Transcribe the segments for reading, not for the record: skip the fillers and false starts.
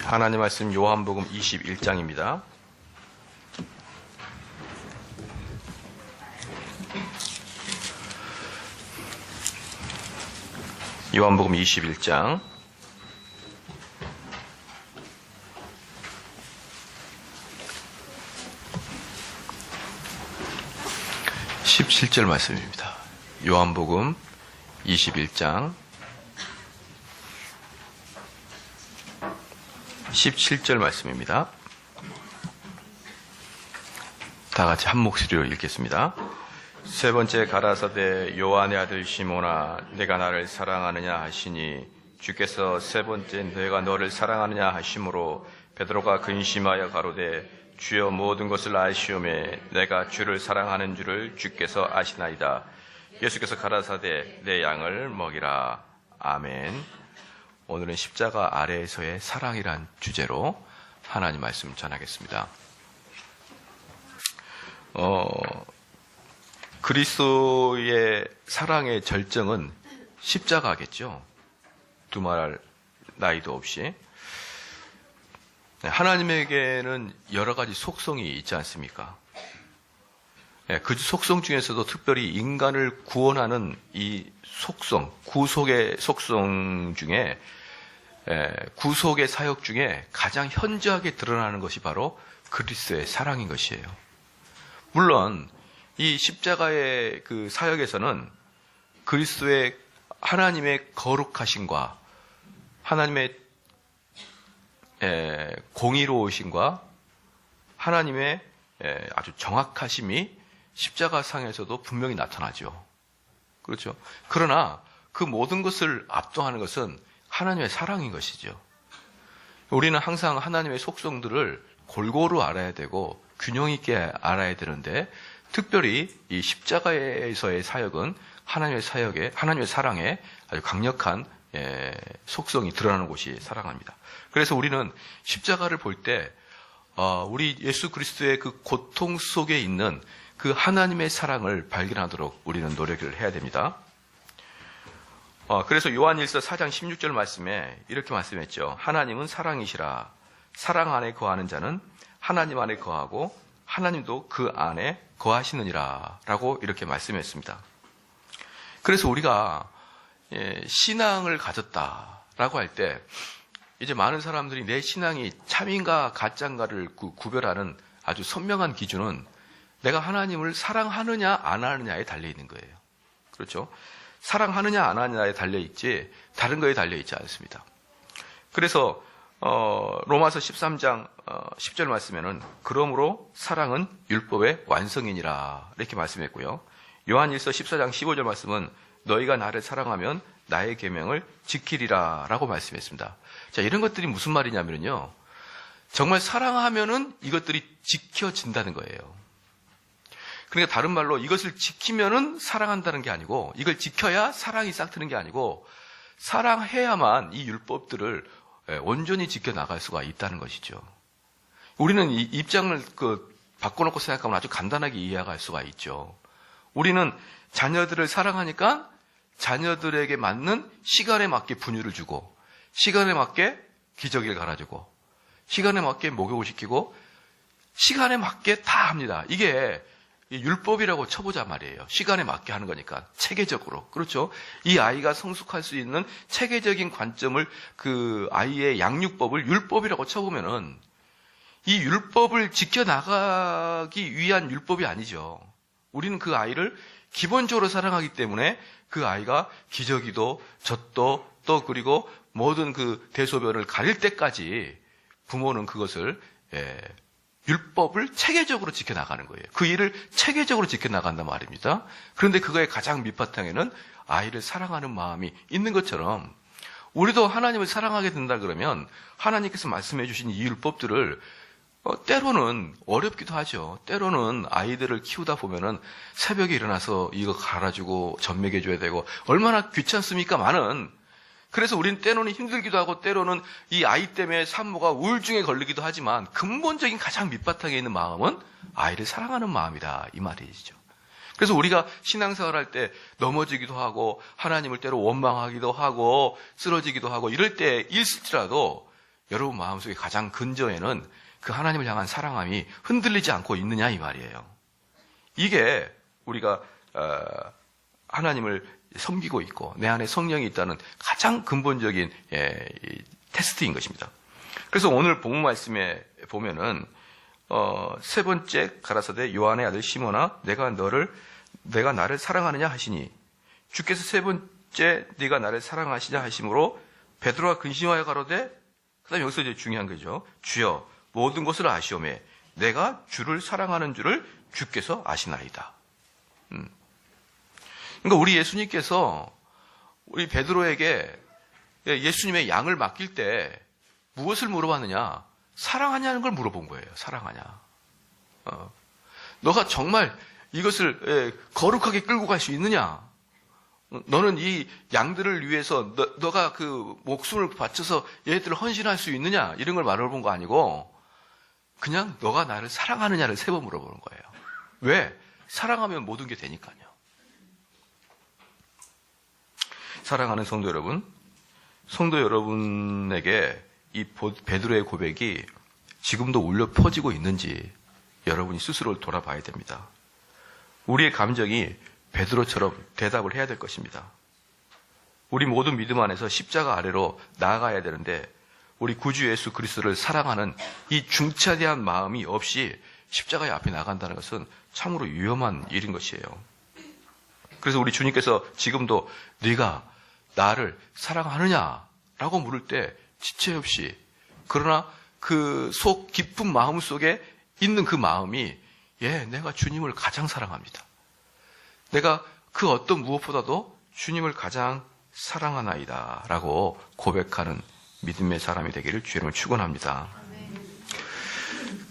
하나님 말씀 요한복음 21장입니다. 요한복음 21장 17절 말씀입니다. 요한복음 21장 17절 말씀입니다. 다 같이 한 목소리로 읽겠습니다. 세 번째 가라사대 요한의 아들 시몬아, 내가 나를 사랑하느냐 하시니 주께서 세 번째 내가 너를 사랑하느냐 하심으로 베드로가 근심하여 가로되 주여 모든 것을 아시오매 내가 주를 사랑하는 줄을 주께서 아시나이다. 예수께서 가라사대 내 양을 먹이라. 아멘. 오늘은 십자가 아래에서의 사랑이란 주제로 하나님 말씀 전하겠습니다. 그리스도의 사랑의 절정은 십자가겠죠. 두말할 나이도 없이. 하나님에게는 여러 가지 속성이 있지 않습니까? 그 속성 중에서도 특별히 인간을 구원하는 이 속성, 구속의 속성 중에 구속의 사역 중에 가장 현저하게 드러나는 것이 바로 그리스도의 사랑인 것이에요. 물론 이 십자가의 그 사역에서는 그리스도의 하나님의 거룩하심과 하나님의 공의로우심과 하나님의 아주 정확하심이 십자가상에서도 분명히 나타나죠. 그렇죠. 그러나 그 모든 것을 압도하는 것은 하나님의 사랑인 것이죠. 우리는 항상 하나님의 속성들을 골고루 알아야 되고 균형 있게 알아야 되는데 특별히 이 십자가에서의 사역은 하나님의 사랑에 아주 강력한 속성이 드러나는 곳이 사랑합니다. 그래서 우리는 십자가를 볼 때 우리 예수 그리스도의 그 고통 속에 있는 그 하나님의 사랑을 발견하도록 우리는 노력을 해야 됩니다. 그래서 요한일서 4장 16절 말씀에 이렇게 말씀했죠. 하나님은 사랑이시라. 사랑 안에 거하는 자는 하나님 안에 거하고 하나님도 그 안에 거하시느니라 라고 이렇게 말씀했습니다. 그래서 우리가 신앙을 가졌다라고 할 때 이제 많은 사람들이 내 신앙이 참인가 가짜인가를 구별하는 아주 선명한 기준은 내가 하나님을 사랑하느냐 안 하느냐에 달려있는 거예요. 그렇죠? 사랑하느냐 안 하느냐에 달려있지 다른 거에 달려있지 않습니다. 그래서 로마서 13장 10절 말씀에는 그러므로 사랑은 율법의 완성이니라 이렇게 말씀했고요. 요한일서 14장 15절 말씀은 너희가 나를 사랑하면 나의 계명을 지키리라 라고 말씀했습니다. 자, 이런 것들이 무슨 말이냐면요. 정말 사랑하면은 이것들이 지켜진다는 거예요. 그러니까 다른 말로 이것을 지키면은 사랑한다는 게 아니고 이걸 지켜야 사랑이 싹트는 게 아니고 사랑해야만 이 율법들을 온전히 지켜나갈 수가 있다는 것이죠. 우리는 이 입장을 바꿔놓고 생각하면 아주 간단하게 이해할 수가 있죠. 우리는 자녀들을 사랑하니까 자녀들에게 맞는 시간에 맞게 분유를 주고 시간에 맞게 기저귀를 갈아주고 시간에 맞게 목욕을 시키고 시간에 맞게 다 합니다. 이게 율법이라고 쳐보자 말이에요. 시간에 맞게 하는 거니까 체계적으로. 그렇죠? 이 아이가 성숙할 수 있는 체계적인 관점을 그 아이의 양육법을 율법이라고 쳐보면은 이 율법을 지켜나가기 위한 율법이 아니죠. 우리는 그 아이를 기본적으로 사랑하기 때문에 그 아이가 기저귀도 젖도 또 그리고 모든 그 대소변을 가릴 때까지 부모는 그것을 율법을 체계적으로 지켜나가는 거예요. 그 일을 체계적으로 지켜나간단 말입니다. 그런데 그거의 가장 밑바탕에는 아이를 사랑하는 마음이 있는 것처럼 우리도 하나님을 사랑하게 된다 그러면 하나님께서 말씀해 주신 이 율법들을 때로는 어렵기도 하죠. 때로는 아이들을 키우다 보면은 새벽에 일어나서 이거 갈아주고 젖 먹여줘야 되고 얼마나 귀찮습니까? 그래서 우리는 때로는 힘들기도 하고 때로는 이 아이 때문에 산모가 우울증에 걸리기도 하지만 근본적인 가장 밑바탕에 있는 마음은 아이를 사랑하는 마음이다 이 말이죠. 그래서 우리가 신앙생활 할 때 넘어지기도 하고 하나님을 때로 원망하기도 하고 쓰러지기도 하고 이럴 때 있을지라도 여러분 마음속에 가장 근저에는 그 하나님을 향한 사랑함이 흔들리지 않고 있느냐 이 말이에요. 이게 우리가 하나님을 섬기고 있고 내 안에 성령이 있다는 가장 근본적인 테스트인 것입니다. 그래서 오늘 본문 말씀에 보면은 세 번째 가라사대 요한의 아들 시몬아 내가 나를 사랑하느냐 하시니 주께서 세 번째 네가 나를 사랑하시냐 하심으로 베드로가 근심하여 가로되 그다음 여기서 이제 중요한 거죠. 주여 모든 것을 아시오매 내가 주를 사랑하는 줄을 주께서 아시나이다. 그러니까 우리 예수님께서 우리 베드로에게 예수님의 양을 맡길 때 무엇을 물어봤느냐? 사랑하냐는 걸 물어본 거예요. 사랑하냐? 너가 정말 이것을 거룩하게 끌고 갈 수 있느냐? 너는 이 양들을 위해서 너가 그 목숨을 바쳐서 얘들을 헌신할 수 있느냐? 이런 걸 말해본 거 아니고 그냥 너가 나를 사랑하느냐를 세 번 물어보는 거예요. 왜? 사랑하면 모든 게 되니까요. 사랑하는 성도 여러분에게 이 베드로의 고백이 지금도 울려 퍼지고 있는지 여러분이 스스로를 돌아봐야 됩니다. 우리의 감정이 베드로처럼 대답을 해야 될 것입니다. 우리 모든 믿음 안에서 십자가 아래로 나아가야 되는데 우리 구주 예수 그리스도를 사랑하는 이 중차대한 마음이 없이 십자가의 앞에 나간다는 것은 참으로 위험한 일인 것이에요. 그래서 우리 주님께서 지금도 네가 나를 사랑하느냐라고 물을 때 지체 없이 그러나 그 속 깊은 마음 속에 있는 그 마음이 내가 주님을 가장 사랑합니다. 내가 그 어떤 무엇보다도 주님을 가장 사랑하나이다 라고 고백하는 믿음의 사람이 되기를 주님을 축원합니다.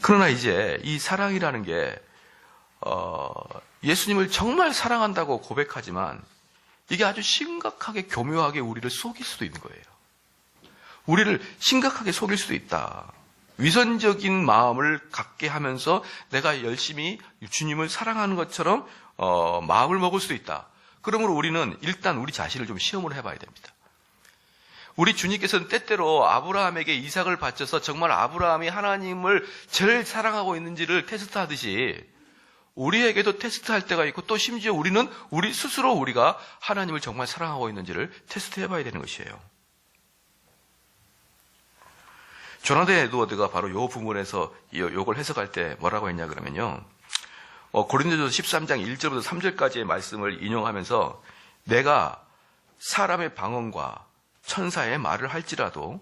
그러나 이제 이 사랑이라는 게 예수님을 정말 사랑한다고 고백하지만 이게 아주 심각하게 교묘하게 우리를 속일 수도 있는 거예요. 우리를 심각하게 속일 수도 있다. 위선적인 마음을 갖게 하면서 내가 열심히 주님을 사랑하는 것처럼 마음을 먹을 수도 있다. 그러므로 우리는 일단 우리 자신을 좀 시험을 해봐야 됩니다. 우리 주님께서는 때때로 아브라함에게 이삭을 바쳐서 정말 아브라함이 하나님을 제일 사랑하고 있는지를 테스트하듯이 우리에게도 테스트할 때가 있고 또 심지어 우리는 우리 스스로 우리가 하나님을 정말 사랑하고 있는지를 테스트해봐야 되는 것이에요. 조나단 에드워드가 바로 이 부분에서 이걸 해석할 때 뭐라고 했냐 그러면요. 고린도전서 13장 1절부터 3절까지의 말씀을 인용하면서 내가 사람의 방언과 천사의 말을 할지라도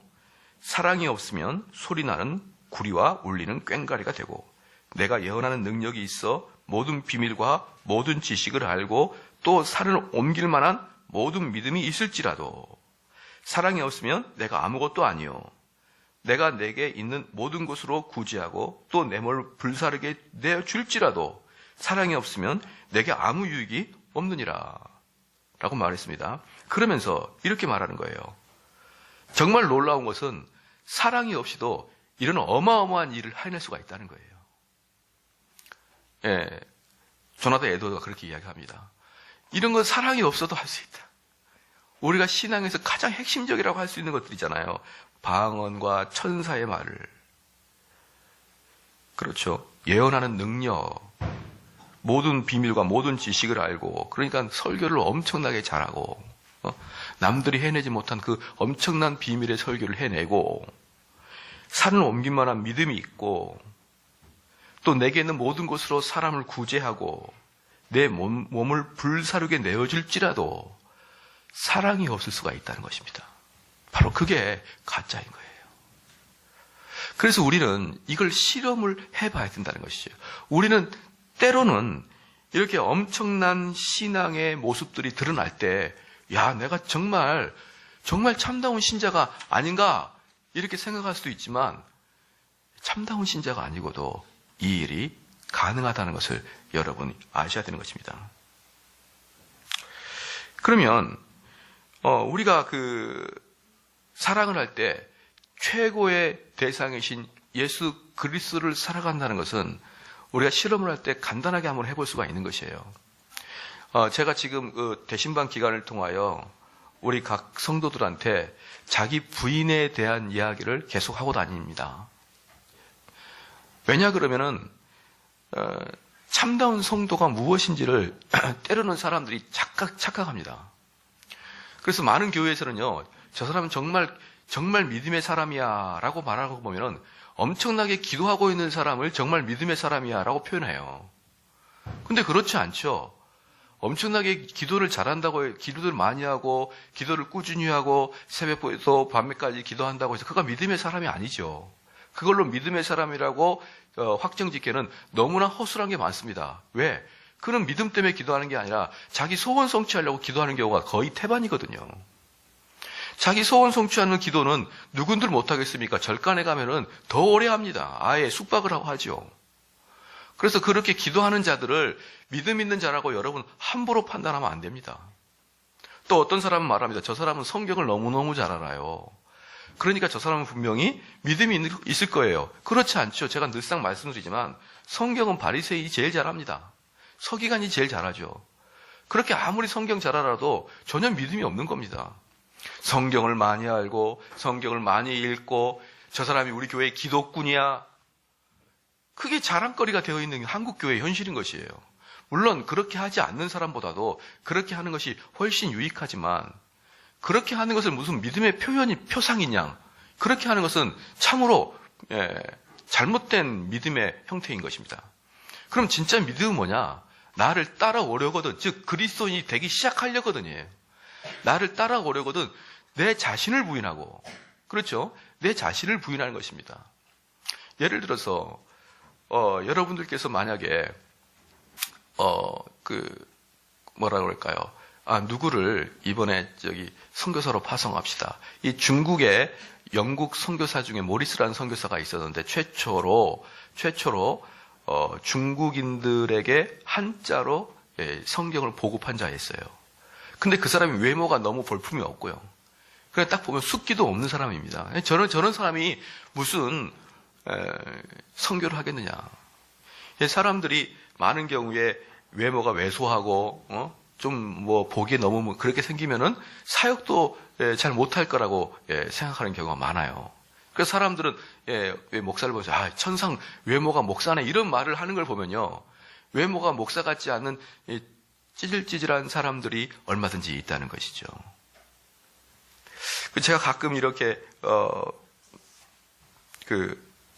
사랑이 없으면 소리나는 구리와 울리는 꽹과리가 되고 내가 예언하는 능력이 있어 모든 비밀과 모든 지식을 알고 또 산을 옮길 만한 모든 믿음이 있을지라도 사랑이 없으면 내가 아무것도 아니요 내가 내게 있는 모든 것으로 구제하고 또 내 몸을 불사르게 내어줄지라도 사랑이 없으면 내게 아무 유익이 없느니라 라고 말했습니다. 그러면서 이렇게 말하는 거예요. 정말 놀라운 것은 사랑이 없이도 이런 어마어마한 일을 해낼 수가 있다는 거예요. 조나단 에드워드가 그렇게 이야기합니다. 이런 건 사랑이 없어도 할 수 있다. 우리가 신앙에서 가장 핵심적이라고 할 수 있는 것들이잖아요. 방언과 천사의 말을. 그렇죠. 예언하는 능력. 모든 비밀과 모든 지식을 알고 그러니까 설교를 엄청나게 잘하고 남들이 해내지 못한 그 엄청난 비밀의 설교를 해내고 산을 옮길 만한 믿음이 있고 또 내게 있는 모든 것으로 사람을 구제하고 내 몸을 불사르게 내어줄지라도 사랑이 없을 수가 있다는 것입니다. 바로 그게 가짜인 거예요. 그래서 우리는 이걸 실험을 해봐야 된다는 것이죠. 우리는 때로는 이렇게 엄청난 신앙의 모습들이 드러날 때, 내가 정말 참다운 신자가 아닌가 이렇게 생각할 수도 있지만 참다운 신자가 아니고도 이 일이 가능하다는 것을 여러분이 아셔야 되는 것입니다. 그러면 우리가 사랑을 할 때 최고의 대상이신 예수 그리스도를 살아간다는 것은 우리가 실험을 할 때 간단하게 한번 해볼 수가 있는 것이에요. 제가 지금 대신반 기간을 통하여 우리 각 성도들한테 자기 부인에 대한 이야기를 계속 하고 다닙니다. 왜냐 그러면은 참다운 성도가 무엇인지를 때로는 사람들이 착각합니다. 그래서 많은 교회에서는요, 저 사람은 정말 믿음의 사람이야 라고 말하고 보면은 엄청나게 기도하고 있는 사람을 정말 믿음의 사람이야 라고 표현해요. 근데 그렇지 않죠. 엄청나게 기도를 잘한다고, 기도를 많이 하고, 기도를 꾸준히 하고, 새벽부터 밤에까지 기도한다고 해서 그가 믿음의 사람이 아니죠. 그걸로 믿음의 사람이라고 확정 짓기에는 너무나 허술한 게 많습니다. 왜? 그는 믿음 때문에 기도하는 게 아니라 자기 소원 성취하려고 기도하는 경우가 거의 태반이거든요. 자기 소원 성취하는 기도는 누군들 못하겠습니까? 절간에 가면은 더 오래 합니다. 아예 숙박을 하고 하죠. 그래서 그렇게 기도하는 자들을 믿음 있는 자라고 여러분 함부로 판단하면 안 됩니다. 또 어떤 사람은 말합니다. 저 사람은 성경을 너무너무 잘 알아요. 그러니까 저 사람은 분명히 믿음이 있을 거예요. 그렇지 않죠. 제가 늘상 말씀드리지만 성경은 바리새인이 제일 잘합니다. 서기관이 제일 잘하죠. 그렇게 아무리 성경 잘 알아도 전혀 믿음이 없는 겁니다. 성경을 많이 알고 성경을 많이 읽고 저 사람이 우리 교회의 기독꾼이야. 그게 자랑거리가 되어 있는 한국교회의 현실인 것이에요. 물론 그렇게 하지 않는 사람보다도 그렇게 하는 것이 훨씬 유익하지만 그렇게 하는 것을 무슨 믿음의 표상이냐, 그렇게 하는 것은 참으로 잘못된 믿음의 형태인 것입니다. 그럼 진짜 믿음은 뭐냐? 나를 따라오려거든, 즉 그리스도인이 되기 시작하려거든요. 나를 따라오려거든 내 자신을 부인하고, 그렇죠? 내 자신을 부인하는 것입니다. 예를 들어서 여러분들께서 만약에 뭐라 그럴까요? 누구를 이번에 선교사로 파송합시다. 이 중국의 영국 선교사 중에 모리스라는 선교사가 있었는데 최초로 중국인들에게 한자로 성경을 보급한 자였어요. 근데 그 사람이 외모가 너무 볼품이 없고요. 그래 딱 보면 숫기도 없는 사람입니다. 저런 사람이 무슨 선교를 하겠느냐. 사람들이 많은 경우에 외모가 왜소하고 좀 보기에 너무 그렇게 생기면은 사역도 잘 못할 거라고 생각하는 경우가 많아요. 그래서 사람들은 왜 목사를 보면서 천상 외모가 목사네 이런 말을 하는 걸 보면요, 외모가 목사 같지 않은 찌질찌질한 사람들이 얼마든지 있다는 것이죠. 제가 가끔 이렇게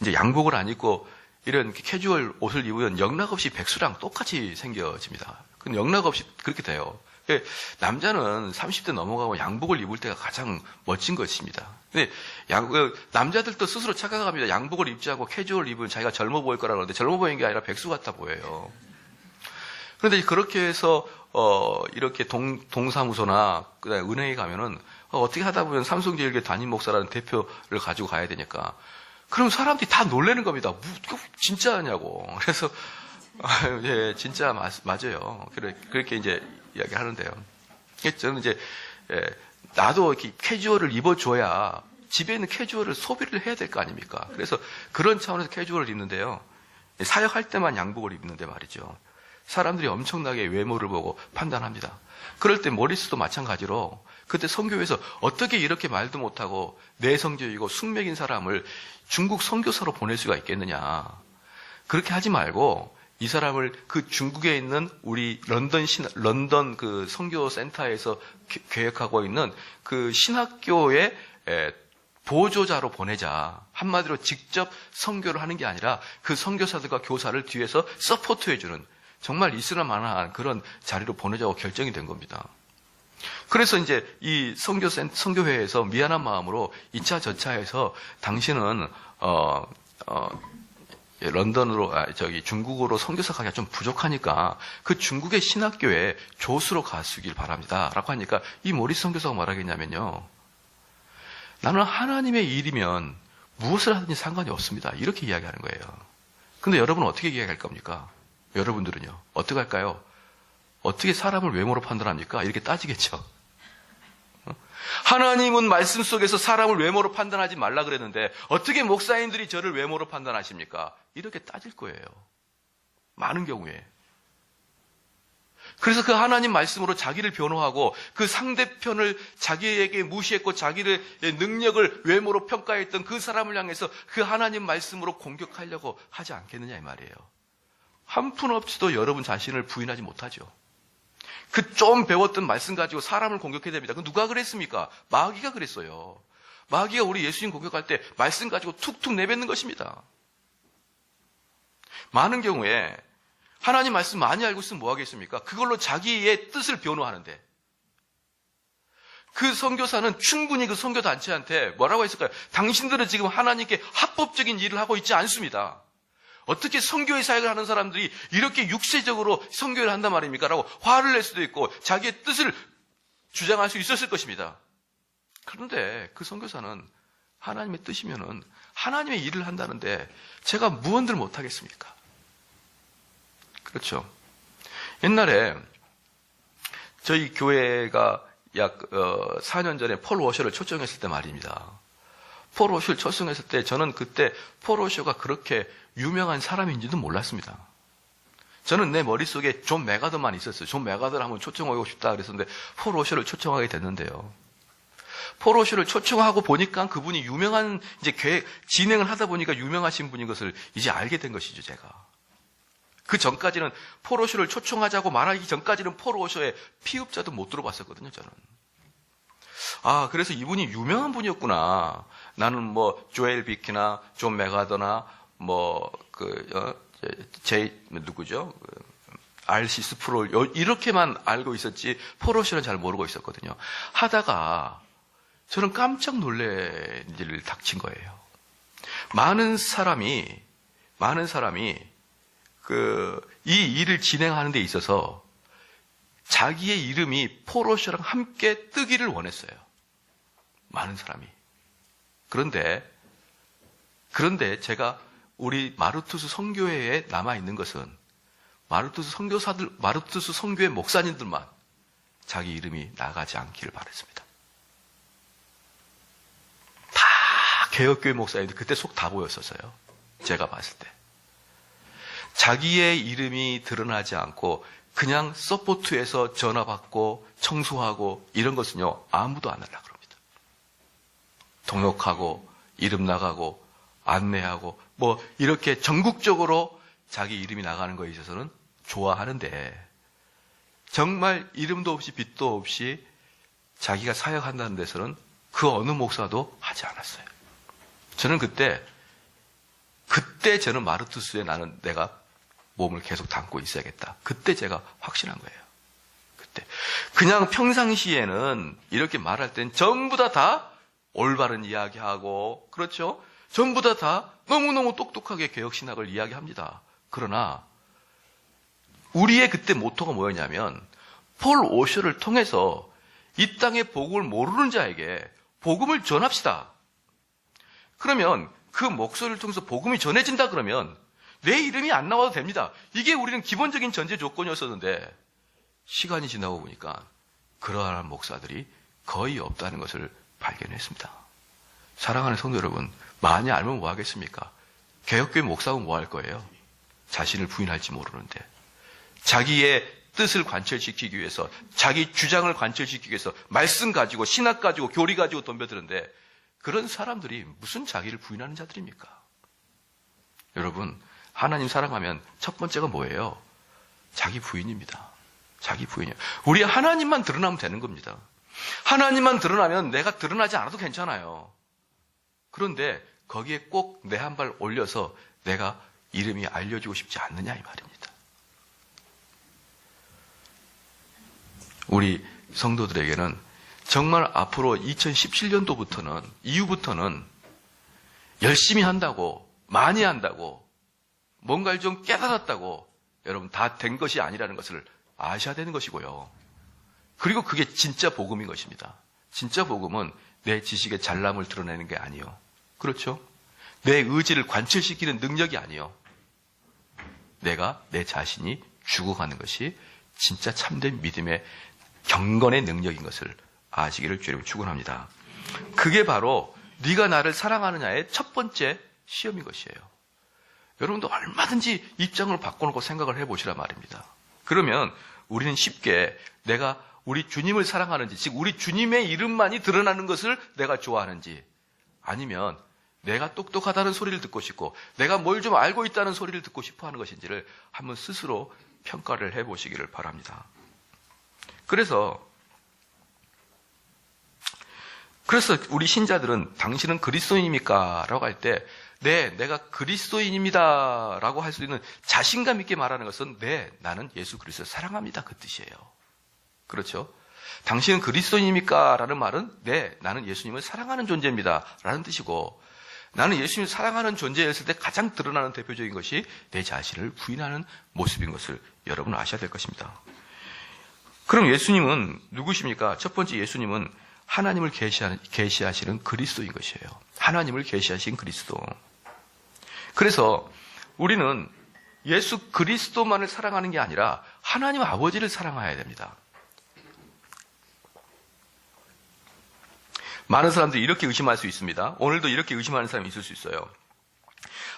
이제 양복을 안 입고 이런 캐주얼 옷을 입으면 영락없이 백수랑 똑같이 생겨집니다. 근데 영락없이 그렇게 돼요. 남자는 30대 넘어가고 양복을 입을 때가 가장 멋진 것입니다. 근데 남자들도 스스로 착각합니다. 양복을 입지 않고 캐주얼 입으면 자기가 젊어 보일 거라 그러는데 젊어 보이는 게 아니라 백수 같아 보여요. 그런데 그렇게 해서 이렇게 동사무소나 그다음에 은행에 가면은 어떻게 하다 보면 삼성제일교회 담임 목사라는 대표를 가지고 가야 되니까, 그럼 사람들이 다 놀라는 겁니다. 진짜 하냐고. 그래서 예, 진짜 맞아요. 그렇게 이제 이야기하는데요. 저는 이제 나도 이렇게 캐주얼을 입어줘야 집에 있는 캐주얼을 소비를 해야 될 거 아닙니까? 그래서 그런 차원에서 캐주얼을 입는데요. 사역할 때만 양복을 입는데 말이죠. 사람들이 엄청나게 외모를 보고 판단합니다. 그럴 때 모리스도 마찬가지로 그때 선교회에서 어떻게 이렇게 말도 못하고 내성적이고 숙맥인 사람을 중국 선교사로 보낼 수가 있겠느냐. 그렇게 하지 말고 이 사람을 그 중국에 있는 우리 런던 그 선교 센터에서 계획하고 있는 그 신학교의 보조자로 보내자. 한마디로 직접 선교를 하는 게 아니라 그 선교사들과 교사를 뒤에서 서포트해주는, 정말 있으나 마나한 그런 자리로 보내자고 결정이 된 겁니다. 그래서 이제 이 선교회에서 미안한 마음으로 2차 저차에서 당신은 런던으로 중국으로 선교사 가기가 좀 부족하니까 그 중국의 신학교에 조수로 가시길 바랍니다라고 하니까 이 모리스 선교사가 뭐라겠냐면요, 나는 하나님의 일이면 무엇을 하든지 상관이 없습니다. 이렇게 이야기하는 거예요. 근데 여러분은 어떻게 이야기할 겁니까? 여러분들은요, 어떻게 할까요? 어떻게 사람을 외모로 판단합니까? 이렇게 따지겠죠. 하나님은 말씀 속에서 사람을 외모로 판단하지 말라 그랬는데 어떻게 목사님들이 저를 외모로 판단하십니까? 이렇게 따질 거예요. 많은 경우에. 그래서 그 하나님 말씀으로 자기를 변호하고 그 상대편을 자기에게 무시했고 자기의 능력을 외모로 평가했던 그 사람을 향해서 그 하나님 말씀으로 공격하려고 하지 않겠느냐 이 말이에요. 한 푼 없이도 여러분 자신을 부인하지 못하죠. 그 좀 배웠던 말씀 가지고 사람을 공격해야 됩니다. 그 누가 그랬습니까? 마귀가 그랬어요. 마귀가 우리 예수님 공격할 때 말씀 가지고 툭툭 내뱉는 것입니다. 많은 경우에 하나님 말씀 많이 알고 있으면 뭐 하겠습니까? 그걸로 자기의 뜻을 변호하는데 그 선교사는 충분히 그 선교단체한테 뭐라고 했을까요? 당신들은 지금 하나님께 합법적인 일을 하고 있지 않습니다. 어떻게 선교의 사역을 하는 사람들이 이렇게 육체적으로 선교를 한단 말입니까? 라고 화를 낼 수도 있고 자기의 뜻을 주장할 수 있었을 것입니다. 그런데 그 선교사는 하나님의 뜻이면은 하나님의 일을 한다는데 제가 무언들 못하겠습니까? 그렇죠. 옛날에 저희 교회가 약 4년 전에 폴 워셔를 초청했을 때 말입니다. 폴 워셔를 초청했을 때 저는 그때 폴 워셔가 그렇게 유명한 사람인지도 몰랐습니다. 저는 내 머릿속에 존 메가더만 있었어요. 존 메가더를 한번 초청하고 싶다 그랬었는데 폴 워셔를 초청하게 됐는데요. 폴 워셔를 초청하고 보니까 그분이 유명한 이제 진행을 하다 보니까 유명하신 분인 것을 이제 알게 된 것이죠, 제가. 그 전까지는 폴 워셔를 초청하자고 말하기 전까지는 폴 워셔의 피읍자도 못 들어봤었거든요, 저는. 아, 그래서 이분이 유명한 분이었구나. 나는 뭐 조엘 비키나 존 메가더나 누구죠? RC 스프롤 이렇게만 알고 있었지 폴 워셔는 잘 모르고 있었거든요. 하다가 저는 깜짝 놀랄 일을 닥친 거예요. 많은 사람이 이 일을 진행하는 데 있어서 자기의 이름이 폴 워셔랑 함께 뜨기를 원했어요. 많은 사람이. 그런데 제가 우리 마르투스 선교회에 남아있는 것은 마르투스 선교회 목사님들만 자기 이름이 나가지 않기를 바랬습니다. 다 개혁교회 목사님들 그때 속 다 보였었어요. 제가 봤을 때. 자기의 이름이 드러나지 않고 그냥 서포트에서 전화 받고 청소하고 이런 것은요 아무도 안 하려고 합니다. 동역하고 이름 나가고 안내하고 뭐 이렇게 전국적으로 자기 이름이 나가는 거에 있어서는 좋아하는데 정말 이름도 없이 빛도 없이 자기가 사역한다는 데서는 그 어느 목사도 하지 않았어요. 저는 그때 저는 마르투스에 나는 내가 몸을 계속 담고 있어야겠다. 그때 제가 확신한 거예요. 그때. 그냥 평상시에는 이렇게 말할 땐 전부 다 올바른 이야기하고, 그렇죠? 전부 다 너무너무 똑똑하게 개혁신학을 이야기합니다. 그러나, 우리의 그때 모토가 뭐였냐면, 폴 워셔를 통해서 이 땅의 복음을 모르는 자에게 복음을 전합시다. 그러면 그 목소리를 통해서 복음이 전해진다 그러면 내 이름이 안 나와도 됩니다. 이게 우리는 기본적인 전제 조건이었었는데 시간이 지나고 보니까 그러한 목사들이 거의 없다는 것을 발견했습니다. 사랑하는 성도 여러분, 많이 알면 뭐 하겠습니까? 개혁교회 목사는 뭐 할 거예요? 자신을 부인할지 모르는데 자기의 뜻을 관철시키기 위해서 자기 주장을 관철시키기 위해서 말씀 가지고 신학 가지고 교리 가지고 덤벼드는데 그런 사람들이 무슨 자기를 부인하는 자들입니까? 여러분, 하나님 사랑하면 첫 번째가 뭐예요? 자기 부인입니다. 자기 부인이에요. 우리 하나님만 드러나면 되는 겁니다. 하나님만 드러나면 내가 드러나지 않아도 괜찮아요. 그런데 거기에 꼭 내 한 발 올려서 내가 이름이 알려지고 싶지 않느냐 이 말입니다. 우리 성도들에게는 정말 앞으로 2017년도부터는 이후부터는 열심히 한다고 많이 한다고 뭔가를 좀 깨달았다고 여러분 다 된 것이 아니라는 것을 아셔야 되는 것이고요. 그리고 그게 진짜 복음인 것입니다. 진짜 복음은 내 지식의 잘남을 드러내는 게 아니요. 그렇죠? 내 의지를 관철시키는 능력이 아니요. 내가 내 자신이 죽어가는 것이 진짜 참된 믿음의 경건의 능력인 것을 아시기를 주님을 축원합니다. 그게 바로 네가 나를 사랑하느냐의 첫 번째 시험인 것이에요. 여러분도 얼마든지 입장을 바꿔놓고 생각을 해보시란 말입니다. 그러면 우리는 쉽게 내가 우리 주님을 사랑하는지, 즉 우리 주님의 이름만이 드러나는 것을 내가 좋아하는지, 아니면 내가 똑똑하다는 소리를 듣고 싶고 내가 뭘 좀 알고 있다는 소리를 듣고 싶어 하는 것인지를 한번 스스로 평가를 해보시기를 바랍니다. 그래서 우리 신자들은 당신은 그리스도인입니까? 라고 할 때 네, 내가 그리스도인입니다 라고 할 수 있는 자신감 있게 말하는 것은 네, 나는 예수 그리스도를 사랑합니다 그 뜻이에요. 그렇죠? 당신은 그리스도인입니까? 라는 말은 네, 나는 예수님을 사랑하는 존재입니다 라는 뜻이고, 나는 예수님을 사랑하는 존재였을 때 가장 드러나는 대표적인 것이 내 자신을 부인하는 모습인 것을 여러분 아셔야 될 것입니다. 그럼 예수님은 누구십니까? 첫 번째, 예수님은 하나님을 계시하시는 그리스도인 것이에요. 하나님을 계시하신 그리스도. 그래서 우리는 예수 그리스도만을 사랑하는 게 아니라 하나님 아버지를 사랑해야 됩니다. 많은 사람들이 이렇게 의심할 수 있습니다. 오늘도 이렇게 의심하는 사람이 있을 수 있어요.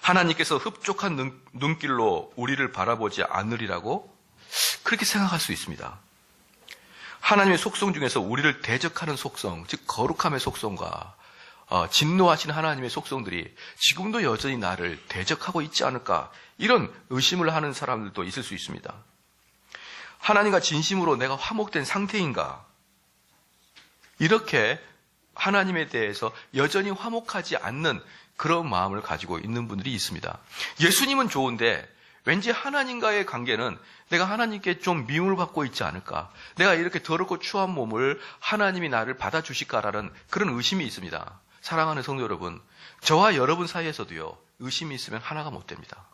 하나님께서 흡족한 눈길로 우리를 바라보지 않으리라고 그렇게 생각할 수 있습니다. 하나님의 속성 중에서 우리를 대적하는 속성, 즉 거룩함의 속성과 진노하신 하나님의 속성들이 지금도 여전히 나를 대적하고 있지 않을까, 이런 의심을 하는 사람들도 있을 수 있습니다. 하나님과 진심으로 내가 화목된 상태인가, 이렇게 하나님에 대해서 여전히 화목하지 않는 그런 마음을 가지고 있는 분들이 있습니다. 예수님은 좋은데 왠지 하나님과의 관계는 내가 하나님께 좀 미움을 받고 있지 않을까, 내가 이렇게 더럽고 추한 몸을 하나님이 나를 받아주실까라는 그런 의심이 있습니다. 사랑하는 성도 여러분, 저와 여러분 사이에서도요, 의심이 있으면 하나가 못 됩니다.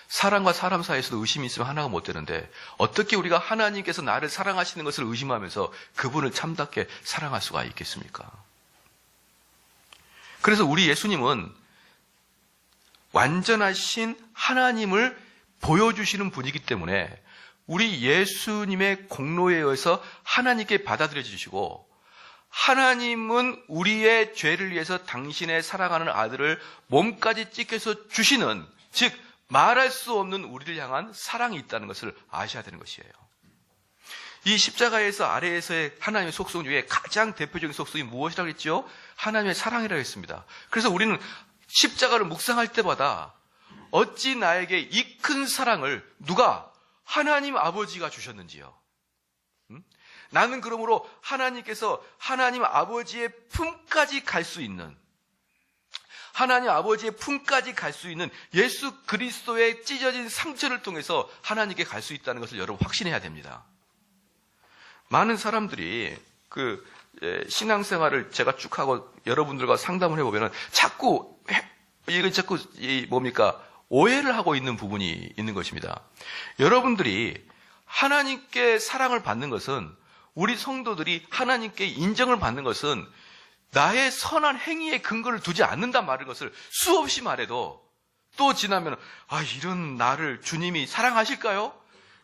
사람과 사람 사이에서도 의심이 있으면 하나가 못 되는데 어떻게 우리가 하나님께서 나를 사랑하시는 것을 의심하면서 그분을 참답게 사랑할 수가 있겠습니까? 그래서 우리 예수님은 완전하신 하나님을 보여주시는 분이기 때문에 우리 예수님의 공로에 의해서 하나님께 받아들여 주시고, 하나님은 우리의 죄를 위해서 당신의 사랑하는 아들을 몸까지 찢겨서 주시는, 즉 말할 수 없는 우리를 향한 사랑이 있다는 것을 아셔야 되는 것이에요. 이 십자가에서 아래에서의 하나님의 속성 중에 가장 대표적인 속성이 무엇이라고 했죠? 하나님의 사랑이라고 했습니다. 그래서 우리는 십자가를 묵상할 때마다 어찌 나에게 이 큰 사랑을 누가? 하나님 아버지가 주셨는지요. 나는 그러므로 하나님께서 하나님 아버지의 품까지 갈 수 있는, 하나님 아버지의 품까지 갈 수 있는 예수 그리스도의 찢어진 상처를 통해서 하나님께 갈 수 있다는 것을 여러분 확신해야 됩니다. 많은 사람들이 신앙생활을 제가 쭉 하고 여러분들과 상담을 해보면 자꾸 오해를 하고 있는 부분이 있는 것입니다. 여러분들이 하나님께 사랑을 받는 것은, 우리 성도들이 하나님께 인정을 받는 것은 나의 선한 행위에 근거를 두지 않는단 말인 것을 수없이 말해도, 또 지나면 이런 나를 주님이 사랑하실까요?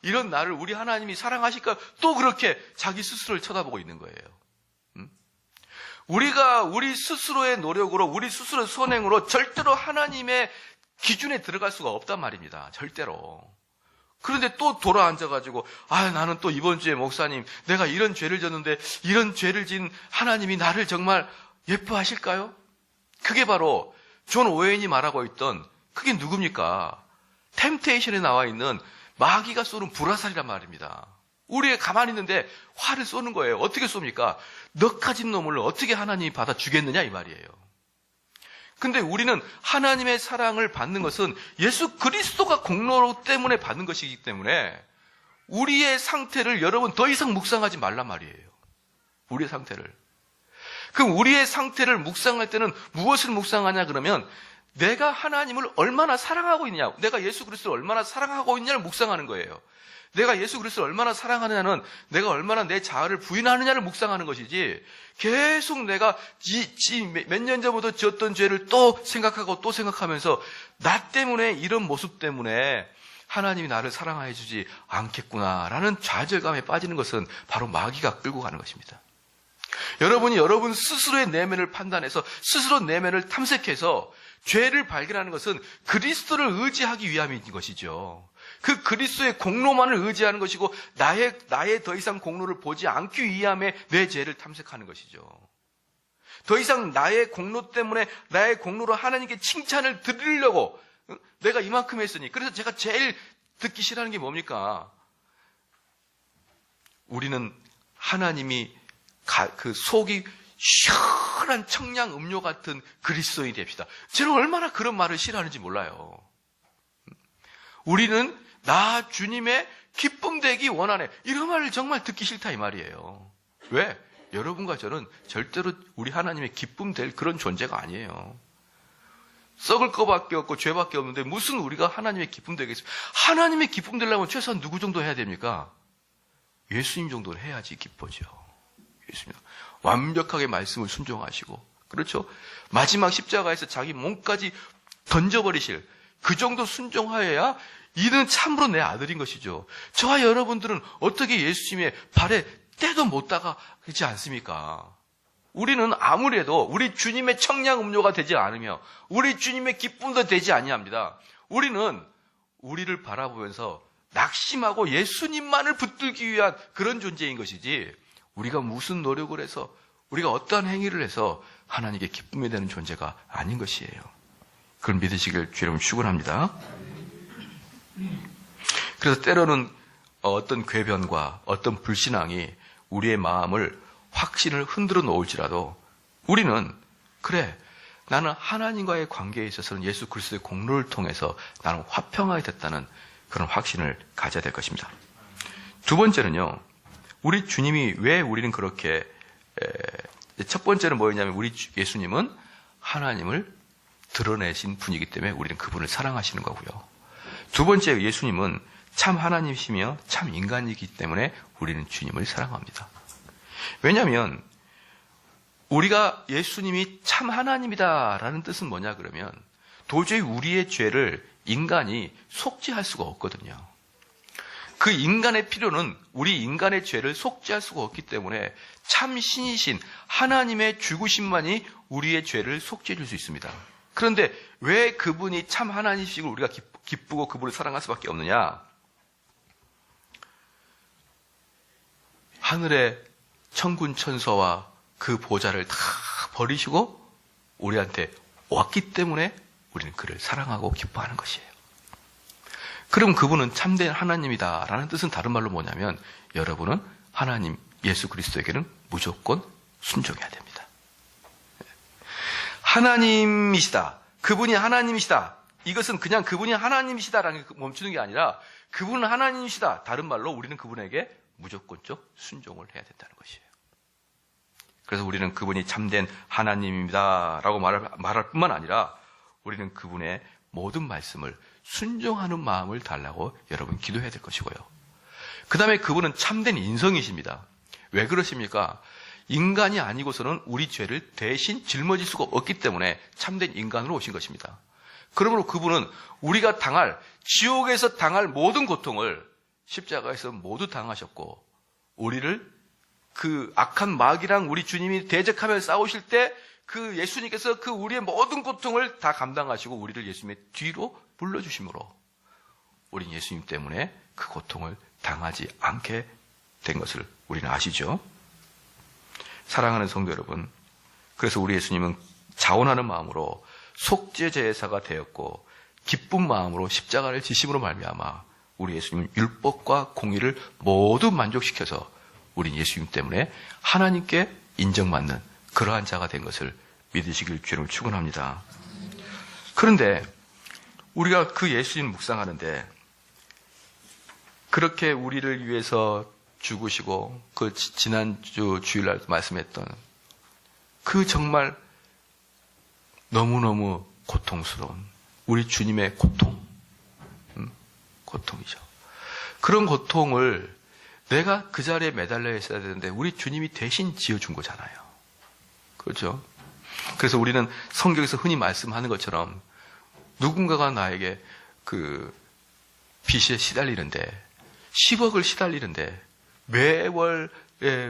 이런 나를 우리 하나님이 사랑하실까요? 또 그렇게 자기 스스로를 쳐다보고 있는 거예요. 우리가 우리 스스로의 노력으로, 우리 스스로의 선행으로 절대로 하나님의 기준에 들어갈 수가 없단 말입니다. 절대로. 그런데 또 돌아앉아가지고 나는 또 이번 주에 목사님 내가 이런 죄를 졌는데 이런 죄를 진 하나님이 나를 정말 예뻐하실까요? 그게 바로 존 오웬이 말하고 있던, 그게 누굽니까? 템테이션에 나와 있는 마귀가 쏘는 불화살이란 말입니다. 우리가 가만히 있는데 화를 쏘는 거예요. 어떻게 쏩니까? 너 가진 놈을 어떻게 하나님이 받아주겠느냐 이 말이에요. 근데 우리는 하나님의 사랑을 받는 것은 예수 그리스도가 공로 때문에 받는 것이기 때문에 우리의 상태를 여러분 더 이상 묵상하지 말란 말이에요. 우리의 상태를. 그럼 우리의 상태를 묵상할 때는 무엇을 묵상하냐 그러면 내가 하나님을 얼마나 사랑하고 있냐, 내가 예수 그리스도를 얼마나 사랑하고 있냐를 묵상하는 거예요. 내가 예수 그리스도를 얼마나 사랑하느냐는 내가 얼마나 내 자아를 부인하느냐를 묵상하는 것이지, 계속 내가 몇 년 전부터 지었던 죄를 또 생각하고 또 생각하면서 나 때문에, 이런 모습 때문에 하나님이 나를 사랑해 주지 않겠구나라는 좌절감에 빠지는 것은 바로 마귀가 끌고 가는 것입니다. 여러분이 여러분 스스로의 내면을 판단해서 스스로 내면을 탐색해서 죄를 발견하는 것은 그리스도를 의지하기 위함인 것이죠. 그 그리스도의 공로만을 의지하는 것이고 나의 더 이상 공로를 보지 않기 위함에 내 죄를 탐색하는 것이죠. 더 이상 나의 공로 때문에 나의 공로로 하나님께 칭찬을 드리려고 내가 이만큼 했으니 그래서 제가 제일 듣기 싫어하는 게 뭡니까? 우리는 하나님이 그 속이 시원한 청량 음료 같은 그리스도인이 됩시다. 저는 얼마나 그런 말을 싫어하는지 몰라요. 우리는 나 주님의 기쁨 되기 원하네. 이런 말을 정말 듣기 싫다 이 말이에요. 왜? 여러분과 저는 절대로 우리 하나님의 기쁨 될 그런 존재가 아니에요. 썩을 거밖에 없고 죄밖에 없는데 무슨 우리가 하나님의 기쁨 되겠어요? 하나님의 기쁨 되려면 최소한 누구 정도 해야 됩니까? 예수님 정도는 해야지 기뻐져. 예수님 완벽하게 말씀을 순종하시고, 그렇죠? 마지막 십자가에서 자기 몸까지 던져버리실 그 정도 순종하여야 이는 참으로 내 아들인 것이죠. 저와 여러분들은 어떻게 예수님의 발에 때도 못 닦지 않습니까? 우리는 아무래도 우리 주님의 청량 음료가 되지 않으며 우리 주님의 기쁨도 되지 아니합니다. 우리는 우리를 바라보면서 낙심하고 예수님만을 붙들기 위한 그런 존재인 것이지, 우리가 무슨 노력을 해서 우리가 어떠한 행위를 해서 하나님께 기쁨이 되는 존재가 아닌 것이에요. 그걸 믿으시길 주 여러분 축원합니다. 그래서 때로는 어떤 궤변과 어떤 불신앙이 우리의 마음을 확신을 흔들어 놓을지라도 우리는 그래, 나는 하나님과의 관계에 있어서는 예수 그리스도의 공로를 통해서 나는 화평하게 됐다는 그런 확신을 가져야 될 것입니다. 두 번째는요, 우리 주님이 왜 우리는 그렇게, 첫 번째는 뭐였냐면 우리 예수님은 하나님을 드러내신 분이기 때문에 우리는 그분을 사랑하시는 거고요. 두 번째, 예수님은 참 하나님이시며 참 인간이기 때문에 우리는 주님을 사랑합니다. 왜냐하면 우리가 예수님이 참 하나님이다라는 뜻은 뭐냐 그러면 도저히 우리의 죄를 인간이 속죄할 수가 없거든요. 그 인간의 필요는 우리 인간의 죄를 속죄할 수가 없기 때문에 참 신이신 하나님의 죽으심만이 우리의 죄를 속죄해 줄 수 있습니다. 그런데 왜 그분이 참 하나님이시고 우리가 기쁘고 그분을 사랑할 수밖에 없느냐? 하늘의 천군 천서와 그 보좌를 다 버리시고 우리한테 왔기 때문에 우리는 그를 사랑하고 기뻐하는 것이에요. 그럼 그분은 참된 하나님이다라는 뜻은 다른 말로 뭐냐면 여러분은 하나님 예수 그리스도에게는 무조건 순종해야 됩니다. 하나님이시다. 그분이 하나님이시다. 이것은 그냥 그분이 하나님이시다라는 게 멈추는 게 아니라 그분은 하나님이시다. 다른 말로 우리는 그분에게 무조건적 순종을 해야 된다는 것이에요. 그래서 우리는 그분이 참된 하나님입니다라고 말할 뿐만 아니라 우리는 그분의 모든 말씀을 순종하는 마음을 달라고 여러분 기도해야 될 것이고요. 그 다음에 그분은 참된 인성이십니다. 왜 그러십니까? 인간이 아니고서는 우리 죄를 대신 짊어질 수가 없기 때문에 참된 인간으로 오신 것입니다. 그러므로 그분은 우리가 지옥에서 당할 모든 고통을 십자가에서 모두 당하셨고, 우리를 그 악한 마귀랑 우리 주님이 대적하며 싸우실 때 그 예수님께서 그 우리의 모든 고통을 다 감당하시고 우리를 예수님의 뒤로 불러주심으로 우린 예수님 때문에 그 고통을 당하지 않게 된 것을 우리는 아시죠? 사랑하는 성도 여러분, 그래서 우리 예수님은 자원하는 마음으로 속죄제사가 되었고 기쁜 마음으로 십자가를 지심으로 말미암아 우리 예수님은 율법과 공의를 모두 만족시켜서 우린 예수님 때문에 하나님께 인정받는 그러한 자가 된 것을 믿으시길 주님을 축원합니다. 그런데 우리가 그 예수님 묵상하는데 그렇게 우리를 위해서 죽으시고 그 지난주 주일날 말씀했던 그 정말 너무너무 고통스러운 우리 주님의 고통이죠. 그런 고통을 내가 그 자리에 매달려 있어야 되는데 우리 주님이 대신 지어준 거잖아요. 그렇죠? 그래서 우리는 성경에서 흔히 말씀하는 것처럼 누군가가 나에게 그 빚에 시달리는데 10억을 시달리는데 매월의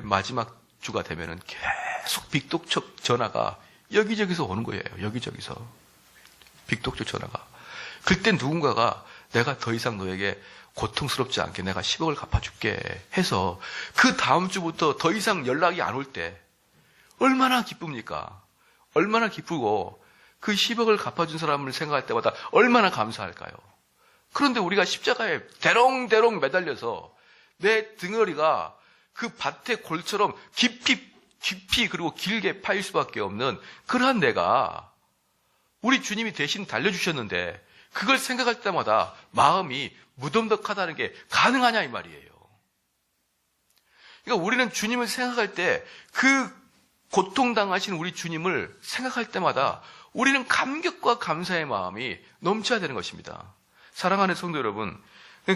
마지막 주가 되면은 계속 빅독촉 전화가 여기저기서 오는 거예요. 여기저기서 빅독촉 전화가. 그때 누군가가 내가 더 이상 너에게 고통스럽지 않게 내가 10억을 갚아줄게 해서 그 다음 주부터 더 이상 연락이 안 올 때 얼마나 기쁩니까? 얼마나 기쁘고 그 10억을 갚아준 사람을 생각할 때마다 얼마나 감사할까요? 그런데 우리가 십자가에 대롱대롱 매달려서 내 등허리가 그 밭의 골처럼 깊이 그리고 길게 파일 수밖에 없는 그러한 내가 우리 주님이 대신 달려주셨는데 그걸 생각할 때마다 마음이 무덤덕하다는 게 가능하냐 이 말이에요. 그러니까 우리는 주님을 생각할 때 그 고통당하신 우리 주님을 생각할 때마다 우리는 감격과 감사의 마음이 넘쳐야 되는 것입니다. 사랑하는 성도 여러분,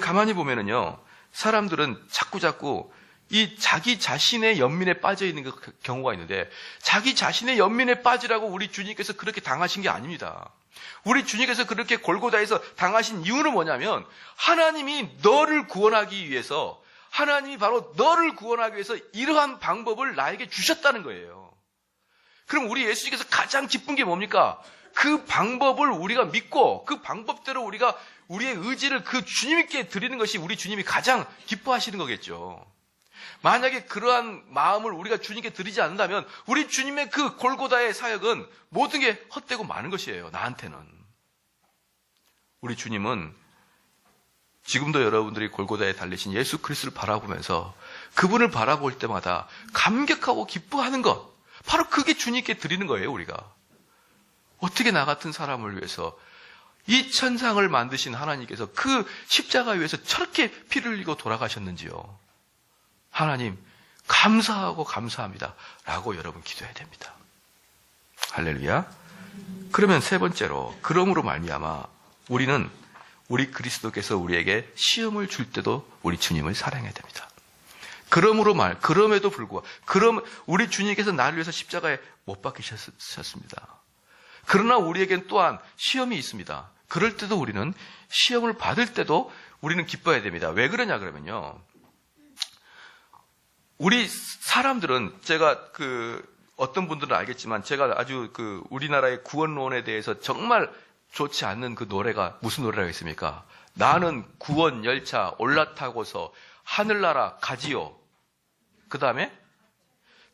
가만히 보면은요, 사람들은 자꾸 이 자기 자신의 연민에 빠져 있는 경우가 있는데 자기 자신의 연민에 빠지라고 우리 주님께서 그렇게 당하신 게 아닙니다. 우리 주님께서 그렇게 골고다에서 당하신 이유는 뭐냐면 하나님이 너를 구원하기 위해서 하나님이 바로 너를 구원하기 위해서 이러한 방법을 나에게 주셨다는 거예요. 그럼 우리 예수님께서 가장 기쁜 게 뭡니까? 그 방법을 우리가 믿고 그 방법대로 우리가 우리의 의지를 그 주님께 드리는 것이 우리 주님이 가장 기뻐하시는 거겠죠. 만약에 그러한 마음을 우리가 주님께 드리지 않는다면 우리 주님의 그 골고다의 사역은 모든 게 헛되고 많은 것이에요. 나한테는. 우리 주님은 지금도 여러분들이 골고다에 달리신 예수 그리스도를 바라보면서 그분을 바라볼 때마다 감격하고 기뻐하는 것, 바로 그게 주님께 드리는 거예요. 우리가 어떻게 나 같은 사람을 위해서 이 천상을 만드신 하나님께서 그 십자가 위에서 저렇게 피를 흘리고 돌아가셨는지요. 하나님 감사하고 감사합니다 라고 여러분 기도해야 됩니다. 할렐루야. 그러면 세 번째로, 그러므로 말미암아 우리는 우리 그리스도께서 우리에게 시험을 줄 때도 우리 주님을 사랑해야 됩니다. 그럼에도 불구하고 우리 주님께서 나를 위해서 십자가에 못 박히셨습니다. 그러나 우리에겐 또한 시험이 있습니다. 그럴 때도 우리는 시험을 받을 때도 우리는 기뻐해야 됩니다. 왜 그러냐 그러면요, 우리 사람들은 제가 어떤 분들은 알겠지만 제가 아주 우리나라의 구원론에 대해서 정말 좋지 않는 그 노래가 무슨 노래라고 있습니까? 나는 구원 열차 올라타고서 하늘나라 가지요. 그 다음에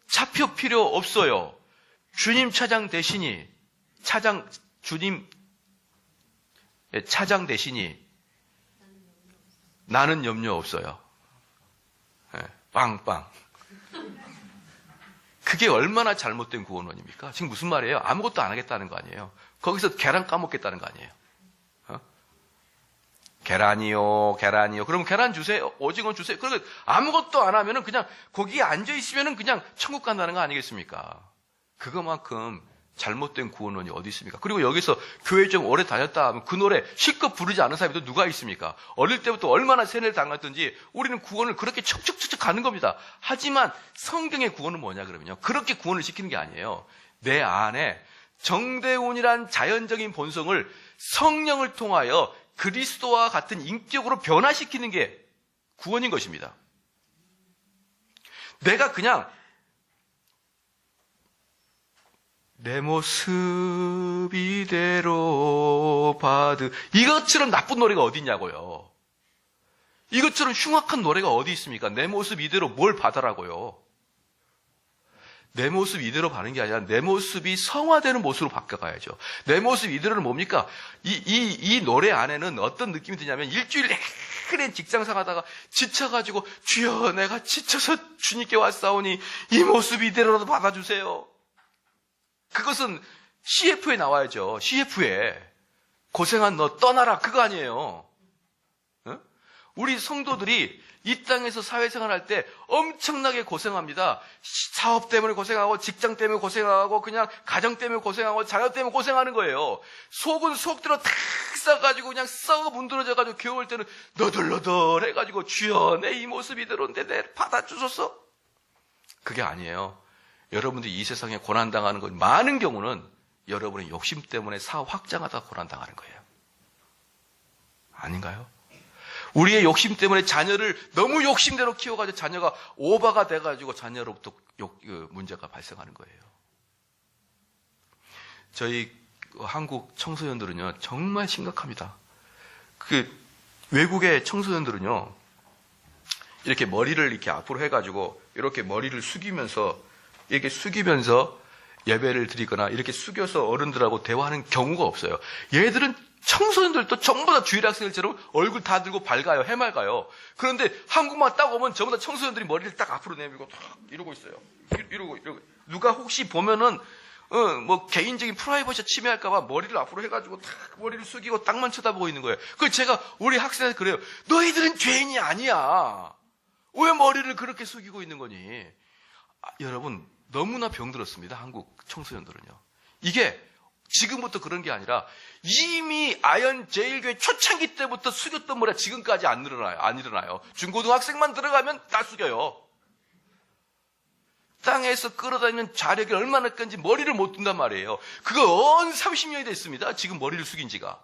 차표 필요 없어요. 주님 차장 대신이 주님 차장 대신이 나는 염려 없어요. 빵빵. 그게 얼마나 잘못된 구원론입니까? 지금 무슨 말이에요? 아무것도 안 하겠다는 거 아니에요? 거기서 계란 까먹겠다는 거 아니에요? 계란이요. 그럼 계란 주세요. 오징어 주세요. 그러니까 아무것도 안 하면은 그냥 거기에 앉아 있으면은 그냥 천국 간다는 거 아니겠습니까? 그거만큼 잘못된 구원론이 어디 있습니까? 그리고 여기서 교회 좀 오래 다녔다 하면 그 노래 실컷 부르지 않은 사람이 또 누가 있습니까? 어릴 때부터 얼마나 세뇌를 당했든지 우리는 구원을 그렇게 척척척척 가는 겁니다. 하지만 성경의 구원은 뭐냐 그러면요, 그렇게 구원을 시키는 게 아니에요. 내 안에 정대운이란 자연적인 본성을 성령을 통하여 그리스도와 같은 인격으로 변화시키는 게 구원인 것입니다. 내가 그냥 내 모습 이대로 이것처럼 나쁜 노래가 어디 있냐고요. 이것처럼 흉악한 노래가 어디 있습니까? 내 모습 이대로 뭘 받으라고요. 내 모습 이대로 가는 게 아니라 내 모습이 성화되는 모습으로 바뀌어가야죠. 내 모습 이대로는 뭡니까? 이 노래 안에는 어떤 느낌이 드냐면 일주일 내내 직장생 하다가 지쳐가지고 주여 내가 지쳐서 주님께 왔사오니 이 모습 이대로라도 받아주세요. 그것은 CF에 나와야죠. CF에 고생한 너 떠나라 그거 아니에요. 우리 성도들이 이 땅에서 사회생활할 때 엄청나게 고생합니다. 사업 때문에 고생하고 직장 때문에 고생하고 그냥 가정 때문에 고생하고 자녀 때문에 고생하는 거예요. 속은 속대로 탁 싸가지고 그냥 썩어 문드러져가지고 겨울 때는 너덜너덜 해가지고 주여 내 이 모습 이대로인데 내 받아주소서. 그게 아니에요. 여러분들이 이 세상에 고난당하는 건 많은 경우는 여러분의 욕심 때문에 사업 확장하다가 고난당하는 거예요. 아닌가요? 우리의 욕심 때문에 자녀를 너무 욕심대로 키워가지고 자녀가 오바가 돼가지고 자녀로부터 문제가 발생하는 거예요. 저희 한국 청소년들은요 정말 심각합니다. 외국의 청소년들은요, 이렇게 머리를 이렇게 앞으로 해가지고, 이렇게 머리를 숙이면서 예배를 드리거나, 이렇게 숙여서 어른들하고 대화하는 경우가 없어요. 얘들은 청소년들도 전부 다 주일 학생들처럼 얼굴 다 들고 밝아요. 해맑아요. 그런데 한국만 딱 오면 전부 다 청소년들이 머리를 딱 앞으로 내밀고 탁 이러고 있어요. 이러고. 누가 혹시 보면은, 뭐 개인적인 프라이버시 침해할까봐 머리를 앞으로 해가지고 탁 머리를 숙이고 땅만 쳐다보고 있는 거예요. 그래서 제가 우리 학생한테 그래요. 너희들은 죄인이 아니야. 왜 머리를 그렇게 숙이고 있는 거니? 여러분, 너무나 병들었습니다. 한국 청소년들은요. 이게 지금부터 그런 게 아니라 이미 아연 제일교회 초창기 때부터 숙였던 머리가 지금까지 안 일어나요. 중고등학생만 들어가면 다 숙여요. 땅에서 끌어다니는 자력이 얼마나 큰지 머리를 못 든단 말이에요. 그거 30년이 됐습니다. 지금 머리를 숙인 지가.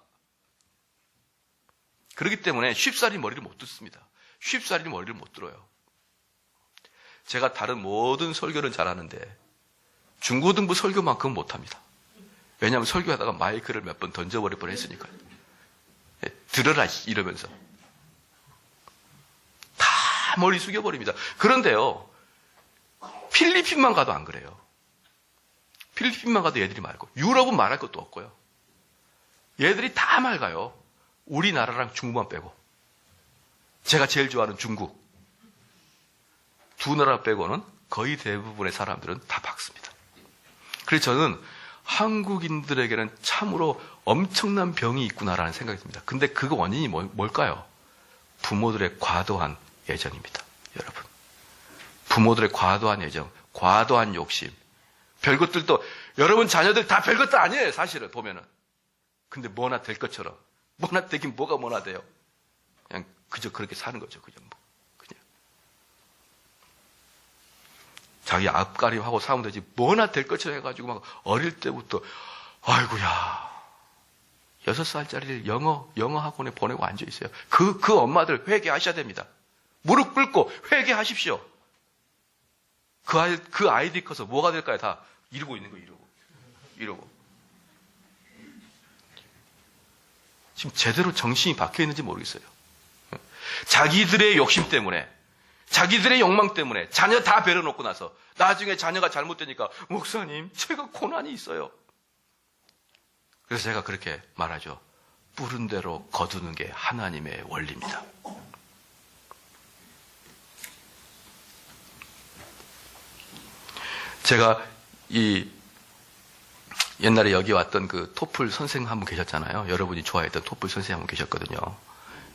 그렇기 때문에 쉽사리 머리를 못 듣습니다. 쉽사리 머리를 못 들어요. 제가 다른 모든 설교는 잘하는데 중고등부 설교만큼은 못합니다. 왜냐하면 설교하다가 마이크를 몇 번 던져버릴 뻔했으니까요. 들어라 이러면서 다 머리 숙여버립니다. 그런데요, 필리핀만 가도 안 그래요. 필리핀만 가도 얘들이 맑고, 유럽은 말할 것도 없고요. 얘들이 다 맑아요. 우리나라랑 중국만 빼고. 제가 제일 좋아하는 중국. 두 나라 빼고는 거의 대부분의 사람들은 다 밝습니다. 그래서 저는 한국인들에게는 참으로 엄청난 병이 있구나라는 생각이 듭니다. 근데 그 원인이 뭘까요? 부모들의 과도한 애정입니다. 여러분. 부모들의 과도한 애정, 과도한 욕심. 별것들도, 여러분 자녀들 다 별것도 아니에요, 사실은 보면은. 근데 뭐나 될 것처럼. 뭐나 되긴 뭐가 뭐나 돼요. 그냥 그저 그렇게 사는 거죠, 그냥 뭐. 그냥. 자기 앞가림하고 사면 되지, 뭐나 될 것처럼 해가지고 막 어릴 때부터, 아이고야. 6살짜리를 영어 학원에 보내고 앉아있어요. 그 엄마들 회개하셔야 됩니다. 무릎 꿇고 회개하십시오. 그 아이들이 커서 뭐가 될까요? 다 이러고 있는 거예요, 이러고. 지금 제대로 정신이 박혀 있는지 모르겠어요. 자기들의 욕심 때문에, 자기들의 욕망 때문에 자녀 다 베려놓고 나서 나중에 자녀가 잘못되니까 목사님, 제가 고난이 있어요. 그래서 제가 그렇게 말하죠. 뿌른 대로 거두는 게 하나님의 원리입니다. 제가 옛날에 여기 왔던 그 토플 선생 한 분 계셨잖아요. 여러분이 좋아했던 토플 선생 한 분 계셨거든요.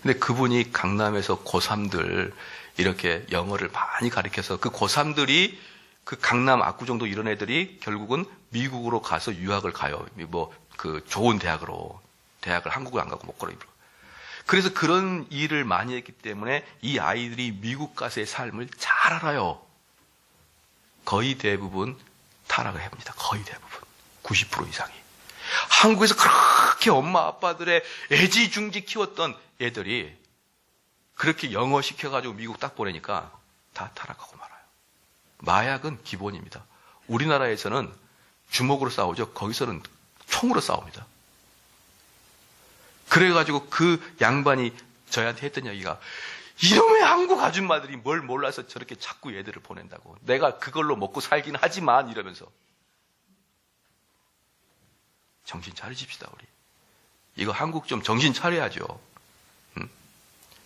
근데 그분이 강남에서 고3들 이렇게 영어를 많이 가르쳐서 그 고3들이 그 강남 압구정도 이런 애들이 결국은 미국으로 가서 유학을 가요. 뭐 그 좋은 대학을 한국을 안 가고 못 가고. 그래서 그런 일을 많이 했기 때문에 이 아이들이 미국 가서의 삶을 잘 알아요. 거의 대부분 타락을 합니다. 거의 대부분. 90% 이상이. 한국에서 그렇게 엄마 아빠들의 애지중지 키웠던 애들이 그렇게 영어 시켜가지고 미국 딱 보내니까 다 타락하고 말아요. 마약은 기본입니다. 우리나라에서는 주먹으로 싸우죠. 거기서는 총으로 싸웁니다. 그래가지고 그 양반이 저희한테 했던 얘기가, 이놈의 한국 아줌마들이 뭘 몰라서 저렇게 자꾸 얘들을 보낸다고. 내가 그걸로 먹고 살긴 하지만 이러면서. 정신 차리십시다, 우리. 이거 한국 좀 정신 차려야죠.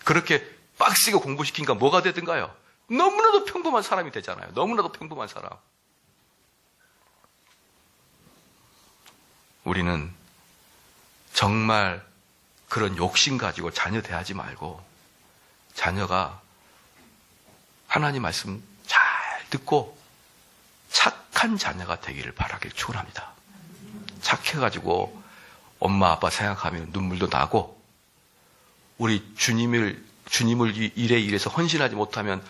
그렇게 빡시게 공부시키니까 뭐가 되든가요? 너무나도 평범한 사람이 되잖아요. 너무나도 평범한 사람. 우리는 정말 그런 욕심 가지고 자녀 대하지 말고, 자녀가 하나님 말씀 잘 듣고 착한 자녀가 되기를 바라길 축원합니다. 착해가지고 엄마 아빠 생각하면 눈물도 나고, 우리 주님을 일에 일해서 헌신하지 못하면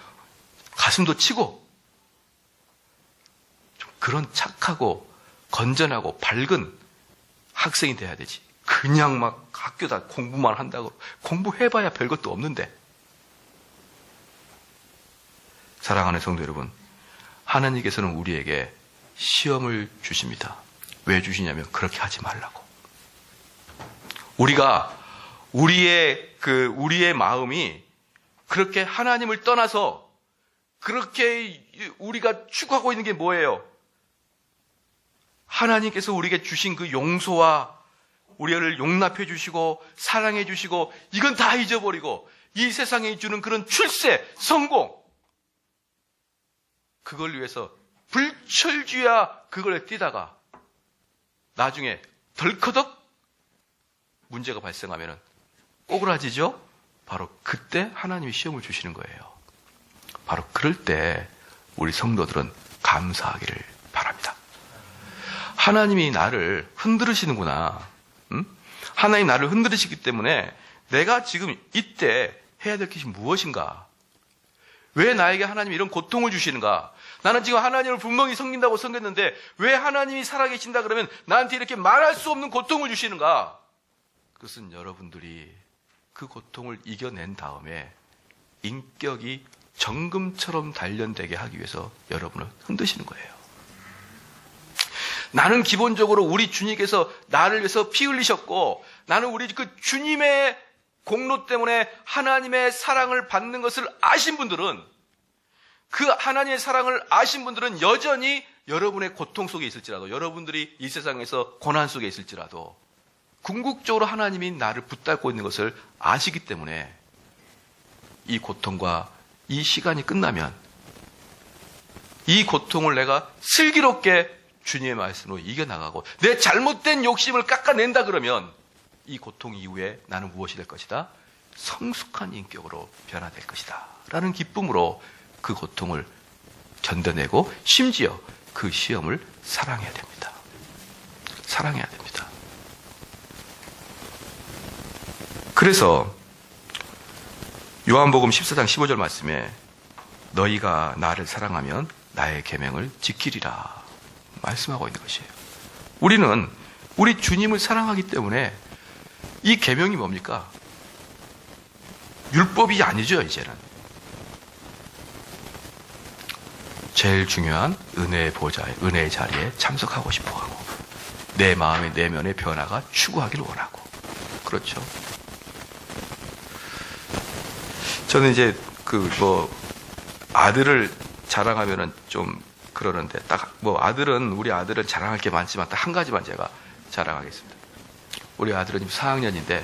가슴도 치고, 좀 그런 착하고 건전하고 밝은 학생이 돼야 되지. 그냥 막 학교다 공부만 한다고. 공부해봐야 별것도 없는데. 사랑하는 성도 여러분, 하나님께서는 우리에게 시험을 주십니다. 왜 주시냐면 그렇게 하지 말라고. 우리가 우리의 마음이 그렇게 하나님을 떠나서 그렇게 우리가 추구하고 있는 게 뭐예요? 하나님께서 우리에게 주신 그 용서와 우리를 용납해 주시고 사랑해 주시고 이건 다 잊어버리고 이 세상에 주는 그런 출세, 성공 그걸 위해서 불철주야 그걸 뛰다가 나중에 덜커덕 문제가 발생하면 꼬그라지죠? 바로 그때 하나님이 시험을 주시는 거예요. 바로 그럴 때 우리 성도들은 감사하기를 바랍니다. 하나님이 나를 흔들으시는구나. 하나님 나를 흔들으시기 때문에 내가 지금 이때 해야 될 것이 무엇인가? 왜 나에게 하나님이 이런 고통을 주시는가? 나는 지금 하나님을 분명히 섬긴다고 섬겼는데 왜 하나님이 살아계신다 그러면 나한테 이렇게 말할 수 없는 고통을 주시는가? 그것은 여러분들이 그 고통을 이겨낸 다음에 인격이 정금처럼 단련되게 하기 위해서 여러분을 흔드시는 거예요. 나는 기본적으로 우리 주님께서 나를 위해서 피 흘리셨고 나는 우리 그 주님의 공로 때문에 하나님의 사랑을 받는 것을 아신 분들은 그 하나님의 사랑을 아신 분들은 여전히 여러분의 고통 속에 있을지라도 여러분들이 이 세상에서 고난 속에 있을지라도 궁극적으로 하나님이 나를 붙잡고 있는 것을 아시기 때문에 이 고통과 이 시간이 끝나면 이 고통을 내가 슬기롭게 주님의 말씀으로 이겨나가고 내 잘못된 욕심을 깎아낸다 그러면 이 고통 이후에 나는 무엇이 될 것이다? 성숙한 인격으로 변화될 것이다 라는 기쁨으로 그 고통을 견뎌내고 심지어 그 시험을 사랑해야 됩니다. 사랑해야 됩니다. 그래서 요한복음 14장 15절 말씀에 너희가 나를 사랑하면 나의 계명을 지키리라 말씀하고 있는 것이에요. 우리는 우리 주님을 사랑하기 때문에 이 계명이 뭡니까? 율법이 아니죠. 이제는 제일 중요한 은혜의 보좌에 은혜의 자리에 참석하고 싶어하고 내 마음의 내면의 변화가 추구하기를 원하고 그렇죠. 저는 이제 아들을 자랑하면은 좀 그러는데 우리 아들은 자랑할 게 많지만 딱 한 가지만 제가 자랑하겠습니다. 우리 아들은 지금 4학년인데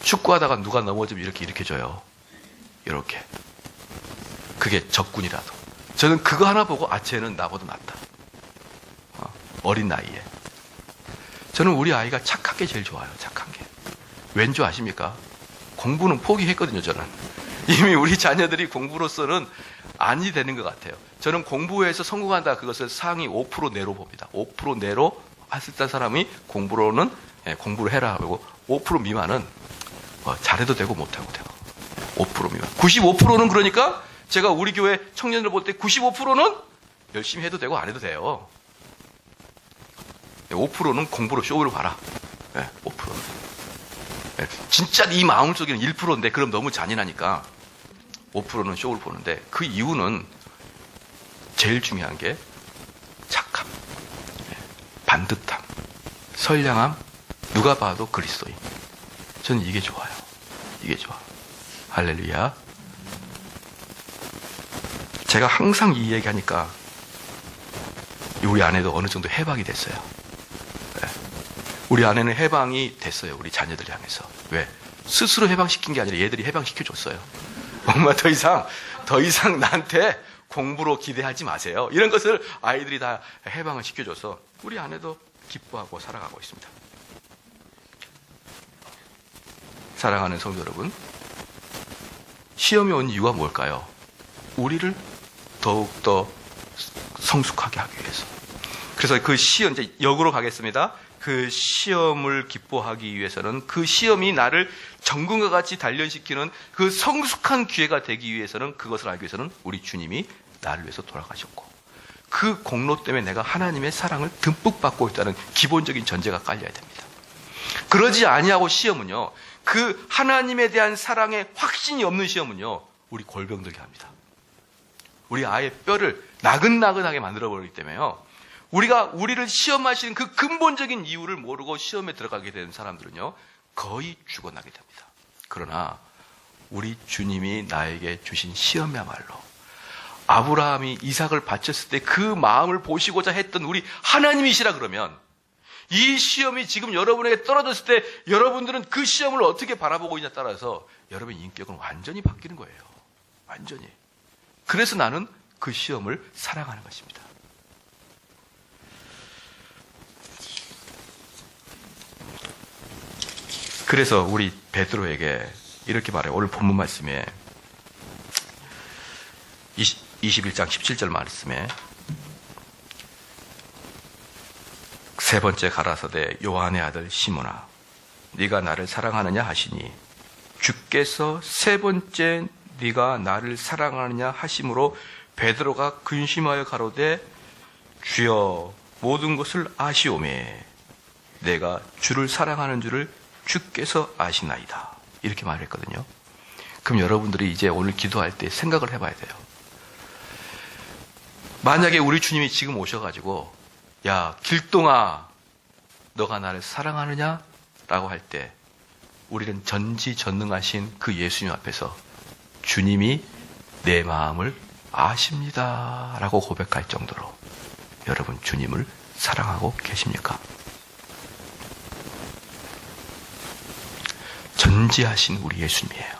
축구하다가 누가 넘어지면 이렇게 일으켜줘요. 이렇게. 그게 적군이라도. 저는 그거 하나 보고 쟤는 나보다 낫다. 어린 나이에. 저는 우리 아이가 착한 게 제일 좋아요. 착한 게. 왠지 아십니까? 공부는 포기했거든요. 저는. 이미 우리 자녀들이 공부로서는 아니 되는 것 같아요. 저는 공부에서 성공한다 그것을 상위 5% 내로 봅니다. 5% 내로 했을 때 사람이 공부를 해라 하고 5% 미만은 잘해도 되고 못해도 되고 5% 미만 95%는 그러니까 제가 우리 교회 청년들 볼 때 95%는 열심히 해도 되고 안 해도 돼요. 5%는 공부로 쇼를 봐라. 5%는 진짜 이 마음속에는 1%인데 그럼 너무 잔인하니까 5%는 쇼를 보는데 그 이유는 제일 중요한 게 착함, 반듯함, 선량함, 누가 봐도 그리스도인. 저는 이게 좋아요. 이게 좋아. 할렐루야. 제가 항상 이 얘기하니까 우리 아내도 어느 정도 해방이 됐어요. 우리 아내는 해방이 됐어요. 우리 자녀들 향해서. 왜? 스스로 해방시킨 게 아니라 얘들이 해방시켜줬어요. 엄마 더 이상 나한테 공부로 기대하지 마세요. 이런 것을 아이들이 다 해방을 시켜줘서 우리 아내도 기뻐하고 살아가고 있습니다. 사랑하는 성도 여러분, 시험이 온 이유가 뭘까요? 우리를 더욱더 성숙하게 하기 위해서. 그래서 그 시험, 이제 역으로 가겠습니다. 그 시험을 기뻐하기 위해서는 그 시험이 나를 정금과 같이 단련시키는 그 성숙한 기회가 되기 위해서는 그것을 알기 위해서는 우리 주님이 나를 위해서 돌아가셨고 그 공로 때문에 내가 하나님의 사랑을 듬뿍 받고 있다는 기본적인 전제가 깔려야 됩니다. 그러지 아니하고 시험은요, 그 하나님에 대한 사랑에 확신이 없는 시험은요, 우리 골병들게 합니다. 우리 아이의 뼈를 나긋나긋하게 만들어버리기 때문에요, 우리가 우리를 시험하시는 그 근본적인 이유를 모르고 시험에 들어가게 되는 사람들은요, 거의 죽어나게 됩니다. 그러나 우리 주님이 나에게 주신 시험이야말로 아브라함이 이삭을 바쳤을 때 그 마음을 보시고자 했던 우리 하나님이시라 그러면 이 시험이 지금 여러분에게 떨어졌을 때 여러분들은 그 시험을 어떻게 바라보고 있냐에 따라서 여러분의 인격은 완전히 바뀌는 거예요. 완전히. 그래서 나는 그 시험을 사랑하는 것입니다. 그래서 우리 베드로에게 이렇게 말해요. 오늘 본문 말씀에 21장 17절 말씀에 세 번째 가라사대 요한의 아들 시몬아 네가 나를 사랑하느냐 하시니 주께서 세 번째 네가 나를 사랑하느냐 하심으로 베드로가 근심하여 가로되 주여 모든 것을 아시오매 내가 주를 사랑하는 줄을 주께서 아시나이다. 이렇게 말했거든요. 그럼 여러분들이 이제 오늘 기도할 때 생각을 해봐야 돼요. 만약에 우리 주님이 지금 오셔가지고 야 길동아 너가 나를 사랑하느냐? 라고 할 때 우리는 전지전능하신 그 예수님 앞에서 주님이 내 마음을 아십니다 라고 고백할 정도로 여러분 주님을 사랑하고 계십니까? 전지하신 우리 예수님이에요.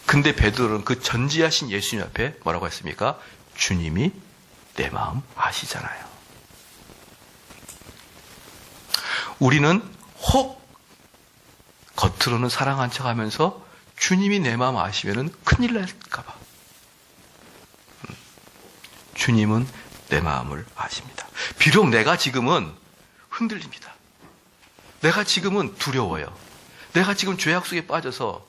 근데 베드로는 그 전지하신 예수님 앞에 뭐라고 했습니까? 주님이 내 마음 아시잖아요. 우리는 혹 겉으로는 사랑한 척하면서 주님이 내 마음 아시면은 큰일 날까봐. 주님은 내 마음을 아십니다. 비록 내가 지금은 흔들립니다. 내가 지금은 두려워요. 내가 지금 죄악 속에 빠져서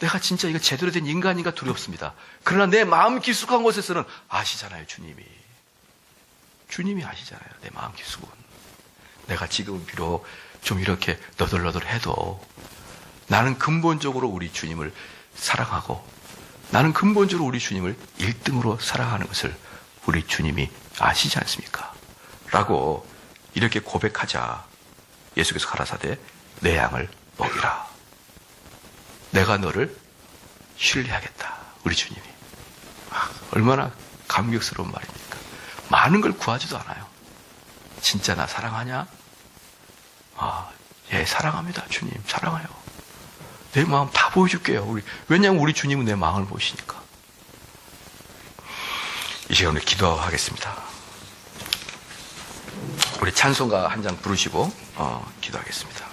내가 진짜 이거 제대로 된 인간인가 두렵습니다. 그러나 내 마음 깊숙한 곳에서는 아시잖아요, 주님이. 주님이 아시잖아요, 내 마음 깊숙은. 내가 지금 비록 좀 이렇게 너덜너덜해도 나는 근본적으로 우리 주님을 사랑하고 나는 근본적으로 우리 주님을 1등으로 사랑하는 것을 우리 주님이 아시지 않습니까? 라고 이렇게 고백하자 예수께서 가라사대 내 양을 먹이라. 내가 너를 신뢰하겠다. 우리 주님이. 얼마나 감격스러운 말입니까? 많은 걸 구하지도 않아요. 진짜 나 사랑하냐? 예, 사랑합니다. 주님, 사랑해요. 내 마음 다 보여줄게요. 왜냐하면 우리 주님은 내 마음을 보시니까. 이 시간에 기도하겠습니다. 우리 찬송가 한 장 부르시고 기도하겠습니다.